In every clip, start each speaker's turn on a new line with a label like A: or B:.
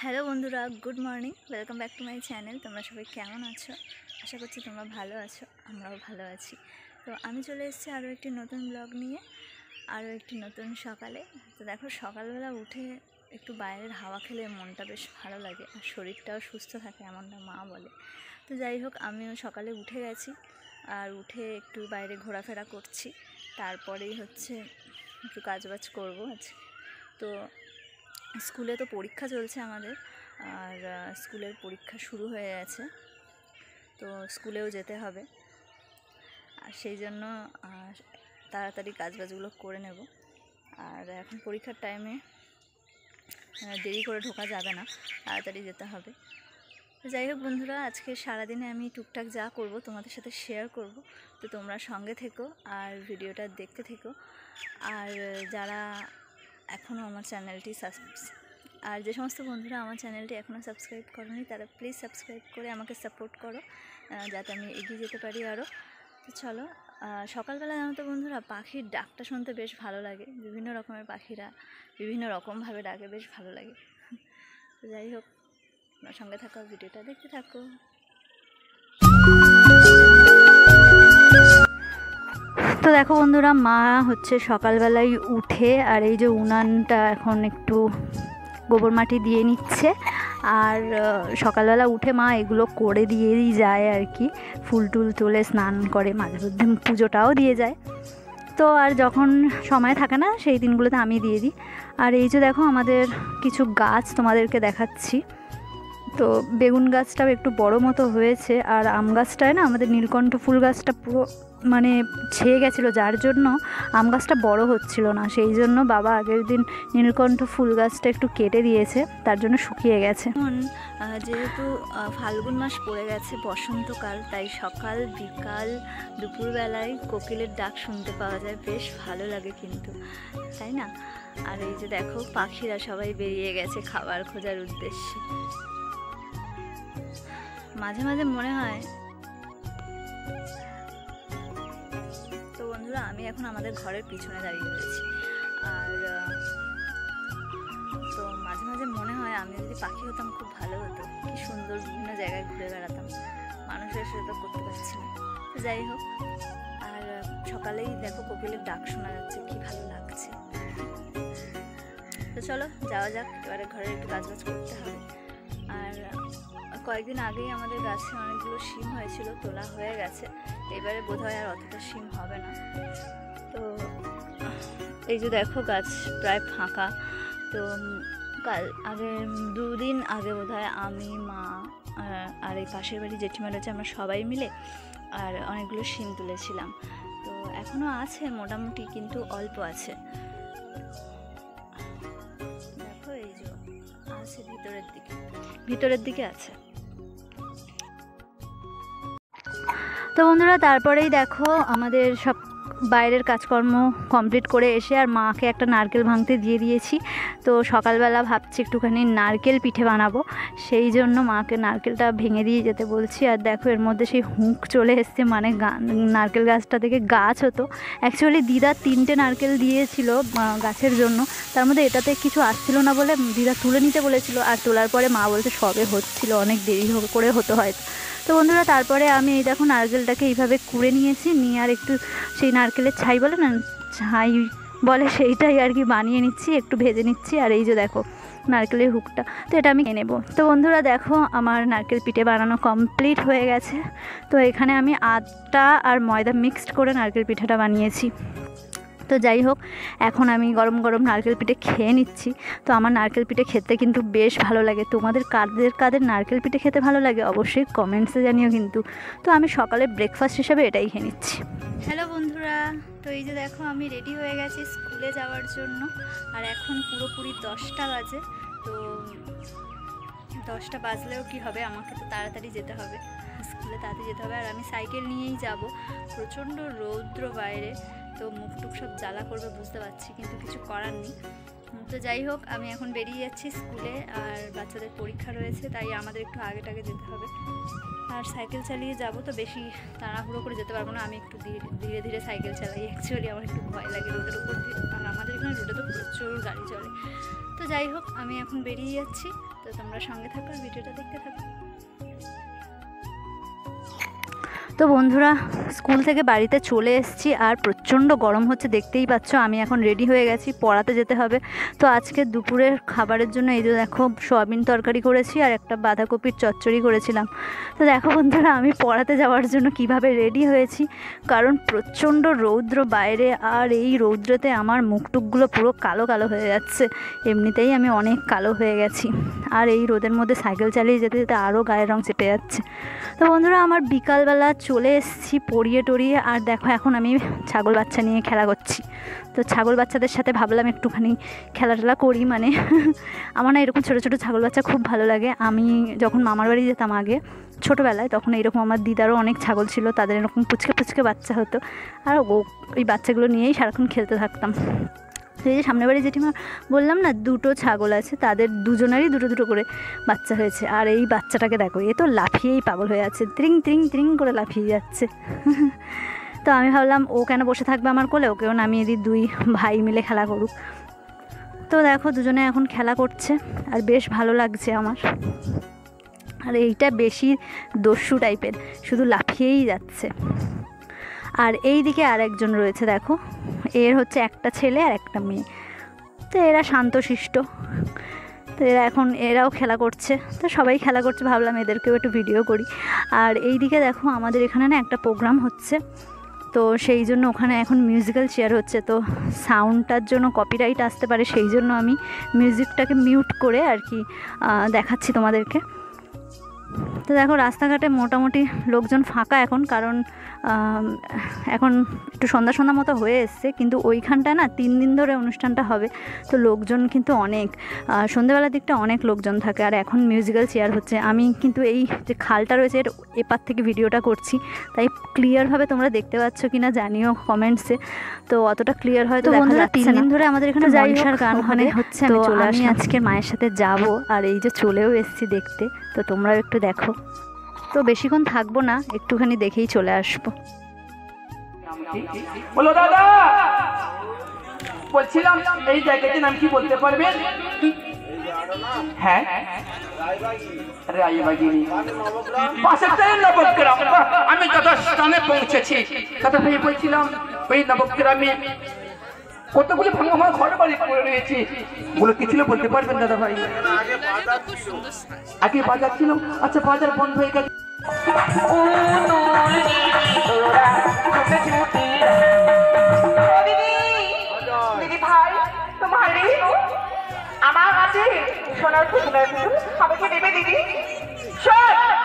A: Hello বন্ধুরা, good morning. Welcome back to my channel. তোমরা সবাই কেমন আছো? আশা করছি তোমরা ভালো আছো, আমরাও ভালো আছি। তো আমি চলে এসেছি আরও একটি নতুন ব্লগ নিয়ে, আরও একটি নতুন সকালে। তো দেখো, সকালবেলা উঠে একটু বাইরের হাওয়া খেলে মনটা বেশ ভালো লাগে আর শরীরটাও সুস্থ থাকে, এমনটা মা বলে। তো যাই হোক, আমিও সকালে উঠে গেছি আর উঠে একটু বাইরে ঘোরাফেরা করছি। তারপরেই একটু কাজবাজ করবো আজকে। তো স্কুলে তো পরীক্ষা চলছে আমাদের, আর স্কুলের পরীক্ষা শুরু হয়ে গেছে, তো স্কুলেও যেতে হবে। আর সেই জন্য তাড়াতাড়ি কাজবাজগুলো করে নেব। আর এখন পরীক্ষার টাইমে দেরি করে ঢোকা যাবে না, তাড়াতাড়ি যেতে হবে। যাই হোক বন্ধুরা, আজকে সারাদিনে আমি টুকটাক যা করব তোমাদের সাথে শেয়ার করব। তো তোমরা সঙ্গে থেকো আর ভিডিওটা দেখতে থেকো। আর যারা এখনও আমার চ্যানেলটি আর যে সমস্ত বন্ধুরা আমার চ্যানেলটি এখনও সাবস্ক্রাইব করোনি, তারা প্লিজ সাবস্ক্রাইব করে আমাকে সাপোর্ট করো, যাতে আমি এগিয়ে যেতে পারি আরও। তো চলো, সকালবেলা জানো তো বন্ধুরা, পাখির ডাকটা শুনতে বেশ ভালো লাগে। বিভিন্ন রকমের পাখিরা বিভিন্ন রকমভাবে ডাকে, বেশ ভালো লাগে। তো যাই হোক, আমার সঙ্গে থাকো, ভিডিওটা দেখতে থাকো। তো দেখো বন্ধুরা, মা সকালবেলায় উঠে আর এই যে উনানটা এখন একটু গোবর মাটি দিয়ে নিচ্ছে। আর সকালবেলা উঠে মা এগুলো করে দিয়েই যায় আর কি, ফুল টুল তোলে, স্নান করে, মাঝে মধ্যে পুজোটাও দিয়ে যায়। তো আর যখন সময় থাকে না সেই দিনগুলোতে আমি দিয়ে দিই। আর এই যে দেখো, আমাদের কিছু গাছ তোমাদেরকে দেখাচ্ছি। তো বেগুন গাছটাও একটু বড় মতো হয়েছে, আর আম গাছটায় না আমাদের নীলকণ্ঠ ফুল গাছটা পুরো ছেয়ে গেছিলো, যার জন্য আম গাছটা বড় হচ্ছিল না। সেই জন্য বাবা আগের দিন নীলকণ্ঠ ফুল গাছটা একটু কেটে দিয়েছে, তার জন্য শুকিয়ে গেছে। এখন যেহেতু ফাল্গুন মাস পড়ে গেছে, বসন্তকাল, তাই সকাল বিকাল দুপুরবেলায় কোকিলের ডাক শুনতে পাওয়া যায়, বেশ ভালো লাগে কিন্তু, তাই না? আর এই যে দেখো, পাখিরা সবাই বেরিয়ে গেছে খাবার খোঁজার উদ্দেশ্যে। মাঝে মাঝে মনে হয়, তো বন্ধুরা, আমি এখন আমাদের ঘরের পিছনে দাঁড়িয়ে রয়েছি। আর তো মাঝে মাঝে মনে হয় আমি যদি পাখি হতাম খুব ভালো হতো, কি সুন্দর বিভিন্ন জায়গায় ঘুরে বেড়াতাম, মানুষের সাথে তো করতে পারছি না। তো যাই হোক, আর সকালেই দেখো কোকিলের ডাক শোনা যাচ্ছে, কি ভালো লাগছে। তো চলো যাওয়া যাক, এবারে ঘরের একটু কাজবাজ করতে হবে। আর কয়েকদিন আগেই আমাদের গাছে অনেকগুলো শিম হয়েছিল, তোলা হয়ে গেছে, এবারে বোধহয় আর অতটা শিম হবে না। তো এই যে দেখো, গাছ প্রায় ফাঁকা। তো আগে 2 দিন আগে বোধহয় আমি, মা আর এই পাশের বাড়ি জেঠিমা রয়েছে, আমরা সবাই মিলে আর অনেকগুলো শিম তুলেছিলাম। তো এখনও আছে মোটামুটি, কিন্তু অল্প আছে। দেখো, এই যে আছে ভিতরের দিকে আছে। তো বন্ধুরা, তারপরেই দেখো আমাদের সব বাইরের কাজকর্ম কমপ্লিট করে এসে আর মাকে একটা নারকেল ভাঙতে দিয়ে দিয়েছি। তো সকালবেলা ভাবছি একটুখানি নারকেল পিঠে বানাবো, সেই জন্য মাকে নারকেলটা ভেঙে দিয়ে যেতে বলছি। আর দেখো, এর মধ্যে সেই হুঁক চলে এসছে, নারকেল গাছটা থেকে গাছ হতো। অ্যাকচুয়ালি দিদা 3টে নারকেল দিয়েছিল গাছের জন্য, তার মধ্যে এটাতে কিছু আসছিল না বলে দিদা তুলে নিতে বলেছিল। আর তোলার পরে মা বলছে সবে হচ্ছিল, অনেক দেরি করে হতো হয়তো। তো বন্ধুরা, তারপরে আমি এই দেখো নারকেলটাকে এইভাবে কুড়ে নিয়েছি, নিয়ে আর একটু সেই নারকেলের ছাই বলে না, ছাই বলে, সেইটাই আর কি বানিয়ে নিচ্ছি, একটু ভেজে নিচ্ছি। আর এই যে দেখো নারকেলের হুকটা, তো এটা আমি নেব। তো বন্ধুরা দেখো, আমার নারকেল পিঠে বানানো কমপ্লিট হয়ে গেছে। তো এখানে আমি আটা আর ময়দা মিক্সড করে নারকেল পিঠাটা বানিয়েছি। তো যাই হোক, এখন আমি গরম গরম নারকেল পিঠে খেয়ে নিচ্ছি। তো আমার নারকেল পিঠে খেতে কিন্তু বেশ ভালো লাগে। তোমাদের কাদের নারকেল পিঠে খেতে ভালো লাগে অবশ্যই কমেন্টসে জানিও কিন্তু। তো আমি সকালে ব্রেকফাস্ট হিসাবে এটাই খেয়ে নিচ্ছি। হ্যালো বন্ধুরা, তো এই যে দেখো, আমি রেডি হয়ে গেছি স্কুলে যাওয়ার জন্য। আর এখন পুরোপুরি 10টা বাজে। তো 10টা বাজলেও কি হবে, আমাকে তো তাড়াতাড়ি যেতে হবে, স্কুলে তাড়াতাড়ি যেতে হবে। আর আমি সাইকেল নিয়েই যাব, প্রচণ্ড রৌদ্র বাইরে, তো মুখ টুক সব জ্বালা করবে বুঝতে পারছি, কিন্তু কিছু করার নেই। তো যাই হোক, আমি এখন বেরিয়ে যাচ্ছি স্কুলে, আর বাচ্চাদের পরীক্ষা রয়েছে, তাই আমাদের একটু আগে যেতে হবে। আর সাইকেল চালিয়ে যাব, তো বেশি তাড়াহুড়ো করে যেতে পারবো না। আমি একটু ধীরে ধীরে সাইকেল চালাই, অ্যাকচুয়ালি আমার একটু ভয় লাগে রোডের উপর দিয়ে, আর আমাদের এখানে রোডে তো প্রচুর গাড়ি চলে। তো যাই হোক, আমি এখন বেরিয়ে যাচ্ছি, তো তোমরা সঙ্গে থাকো, ভিডিওটা দেখতে থাকো। তো বন্ধুরা, স্কুল থেকে বাড়িতে চলে এসেছি, আর প্রচণ্ড গরম হচ্ছে, দেখতেই পাচ্ছ। আমি এখন রেডি হয়ে গেছি, পড়াতে যেতে হবে। তো আজকে দুপুরের খাবারের জন্য এই যে দেখো, সয়াবিন তরকারি করেছি আর একটা বাঁধাকপির চচ্চড়ি করেছিলাম। তো দেখো বন্ধুরা, আমি পড়াতে যাওয়ার জন্য কিভাবে রেডি হয়েছি, কারণ প্রচণ্ড রৌদ্র বাইরে, আর এই রৌদ্রতে আমার মুখটুকগুলো পুরো কালো কালো হয়ে যাচ্ছে। এমনিতেই আমি অনেক কালো হয়ে গেছি, আর এই রোদের মধ্যে সাইকেল চালিয়ে যেতে যেতে আরও গায়ের রং চেপে যাচ্ছে। তো বন্ধুরা, আমার বিকালবেলা চলে এসেছি পড়িয়ে টড়িয়ে, আর দেখো এখন আমি ছাগল বাচ্চা নিয়ে খেলা করছি। তো ছাগল বাচ্চাদের সাথে ভাবলাম একটুখানি খেলাটেলা করি, মানে আমার না এরকম ছোটো ছোটো ছাগল বাচ্চা খুব ভালো লাগে। আমি যখন মামার বাড়ি যেতাম আগে ছোটোবেলায়, তখন এইরকম আমার দিদারও অনেক ছাগল ছিল, তাদের এরকম পুচকে পুচকে বাচ্চা হতো, আর ওই বাচ্চাগুলো নিয়েই সারাক্ষণ খেলতে থাকতাম। তো এই যে সামনের বাড়ি জেঠিমা বললাম না, দুটো ছাগল আছে, তাদের দুজনেরই দুটো দুটো করে বাচ্চা হয়েছে। আর এই বাচ্চাটাকে দেখো, এ তো লাফিয়েই পাগল হয়ে যাচ্ছে, ত্রিং ত্রিং ত্রিং করে লাফিয়ে যাচ্ছে। তো আমি ভাবলাম ও কেন বসে থাকবে আমার কোলে, ওকেও নামিয়ে দিই, দুই ভাই মিলে খেলা করুক। তো দেখো দুজনে এখন খেলা করছে, আর বেশ ভালো লাগছে আমার। আর এইটা বেশি দস্যু টাইপের, শুধু লাফিয়েই যাচ্ছে। আর এই দিকে আর একজন রয়েছে, দেখো, এর হচ্ছে একটা ছেলে আর একটা মেয়ে। তো এরা শান্তশিষ্ট, তো এরাও খেলা করছে। তো সবাই খেলা করছে, ভাবলাম এদেরকেও একটু ভিডিও করি। আর এই দিকে দেখো, আমাদের এখানে না একটা প্রোগ্রাম হচ্ছে, তো সেই জন্য ওখানে এখন মিউজিক্যাল চেয়ার হচ্ছে। তো সাউন্ডটার জন্য কপিরাইট আসতে পারে, সেই জন্য আমি মিউজিকটাকে মিউট করে আর কি দেখাচ্ছি তোমাদেরকে। তো দেখো, রাস্তাঘাটে মোটামুটি লোকজন ফাঁকা এখন, কারণ এখন একটু সন্ধ্যা সন্ধ্যা মতো হয়ে এসছে, কিন্তু ওইখানটায় না 3 দিন ধরে অনুষ্ঠানটা হবে, তো লোকজন কিন্তু অনেক, সন্ধ্যেবেলার দিকটা অনেক লোকজন থাকে। আর এখন মিউজিক্যাল চেয়ার হচ্ছে। আমি কিন্তু এই যে খালটা রয়েছে এর এপার থেকে ভিডিওটা করছি, তাই ক্লিয়ারভাবে তোমরা দেখতে পাচ্ছ কিনা জানিও কমেন্টসে। তো অতটা ক্লিয়ার হয়তো দেখা যাচ্ছে না। 3 দিন ধরে আমাদের এখানে মনসার গান হচ্ছে, আমি আজকে মায়ের সাথে যাব, আর এই যে চলেও এসেছি দেখতে, তো তোমরাও একটু দেখো। তো বেশিক্ষণ থাকবো না, একটুখানি দেখেই চলে আসবো।
B: বলো দাদা, বলছিলাম এই জায়গাটির নাম কি বলতে পারবেন? হ্যাঁ, রায়বাগিরি, পাশের নবগ্রাম। আমি যথাস্থানে পৌঁছেছি। দাদা ভাই বলছিলাম, ওই নবগ্রামে কতগুলি ভাঙা ঘর বাড়ি পড়ে রয়েছে, ওগুলো কি ছিল বলতে পারবেন দাদা ভাই? আগে বাজার ছিল, আচ্ছা বাজার বন্ধ হয়ে গেছে।
C: দিদি ভাই, তোমার আমার আছে সোনার পুতুল, আমাকে দেবে দিদি?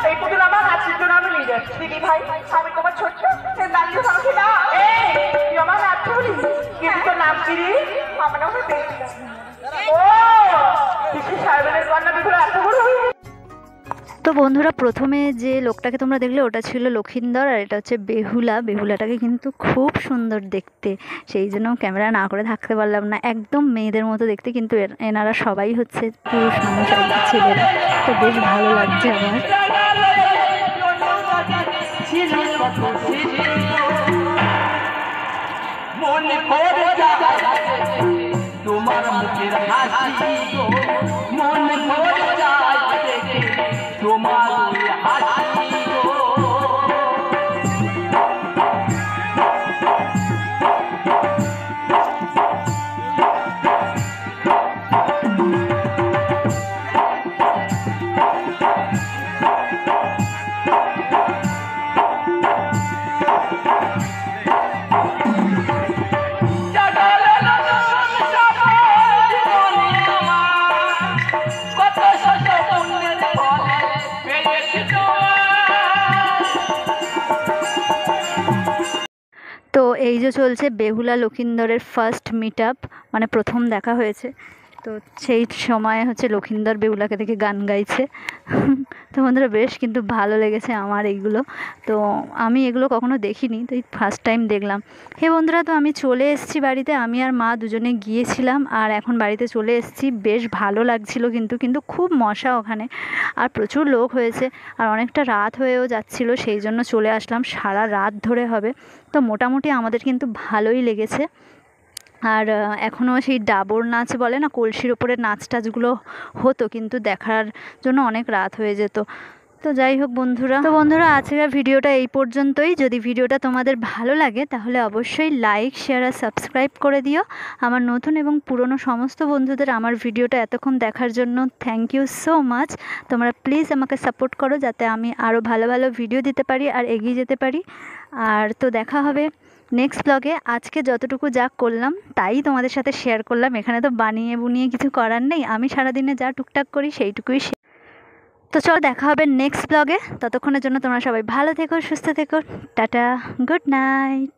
C: এই পুতুল আমার নাচের জন্য আমি নিয়ে যাচ্ছি। দিদি ভাই, আমি তোমার ছোট্ট দাঁড়িয়ে আমাকে না, তুই আমার নাচতে বলি, কিন্তু তোর নাম কি রে? আমার নাম ও সাহেবের রান্না বিঘুরে এত বড় হয়ে।
A: তো বন্ধুরা, প্রথমে যে লোকটাকে তোমরা দেখলে ওটা ছিল লক্ষিন্দর, আর এটা হচ্ছে বেহুলা। বেহুলাটাকে কিন্তু খুব সুন্দর দেখতে, সেই জন্য ক্যামেরা না করে থাকতে পারলাম না। একদম মেয়েদের মতো দেখতে, কিন্তু এনারা সবাই হচ্ছে পুরুষ মানুষ আর কি, ছেলেরা। তো বেশ ভালো লাগছে আমার।
B: তোমার মুখের হাসি গো, মন ভরে যায় দেখে তোমার হাসি গো।
A: তো এই যে চলছে বেহুলা লক্ষিন্দরের ফার্স্ট মিট আপ, মানে প্রথম দেখা হয়েছে। তো সেই সময় হচ্ছে লক্ষিন্দর বেহুলাকে দেখে গান গাইছে। তো বন্ধুরা বেশ কিন্তু ভালো লেগেছে আমার এইগুলো। তো আমি এগুলো কখনো দেখিনি, তো এই ফার্স্ট টাইম দেখলাম। হে বন্ধুরা, তো আমি চলে এসেছি বাড়িতে, আমি আর মা দুজনে গিয়েছিলাম আর এখন বাড়িতে চলে এসেছি। বেশ ভালো লাগছিল কিন্তু খুব মশা ওখানে, আর প্রচুর লোক হয়েছে, আর অনেকটা রাত হয়েও যাচ্ছিল, সেই জন্য চলে আসলাম। সারা রাত ধরে হবে, তো মোটামুটি আমাদের কিন্তু ভালোই লেগেছে। আর এখনও সেই ডাবর নাচ বলে না, কলসির ওপরে নাচ টাচগুলো হতো, কিন্তু দেখার জন্য অনেক রাত হয়ে যেত। তো যাই হোক বন্ধুরা, আজকের ভিডিওটা এই পর্যন্তই। যদি ভিডিওটা তোমাদের ভালো লাগে তাহলে অবশ্যই লাইক, শেয়ার আর সাবস্ক্রাইব করে দিও। আমার নতুন এবং পুরনো সমস্ত বন্ধুদের আমার ভিডিওটা এতক্ষণ দেখার জন্য থ্যাংক ইউ সো মাচ। তোমরা প্লিজ আমাকে সাপোর্ট করো যাতে আমি আরও ভালো ভালো ভিডিও দিতে পারি আর এগিয়ে যেতে পারি। আর তো দেখা হবে নেক্সট ব্লগে। আজকে যতটুকু যা করলাম তাই তোমাদের সাথে শেয়ার করলাম। এখানে তো বানিয়ে বুনিয়ে কিছু করার নেই, আমি সারাদিনে যা টুকটাক করি সেইটুকুই। তো চলো দেখা হবে নেক্সট ব্লগে। ততক্ষণের জন্য তোমরা সবাই ভালো থেকো, সুস্থ থেকো। Tata, good night.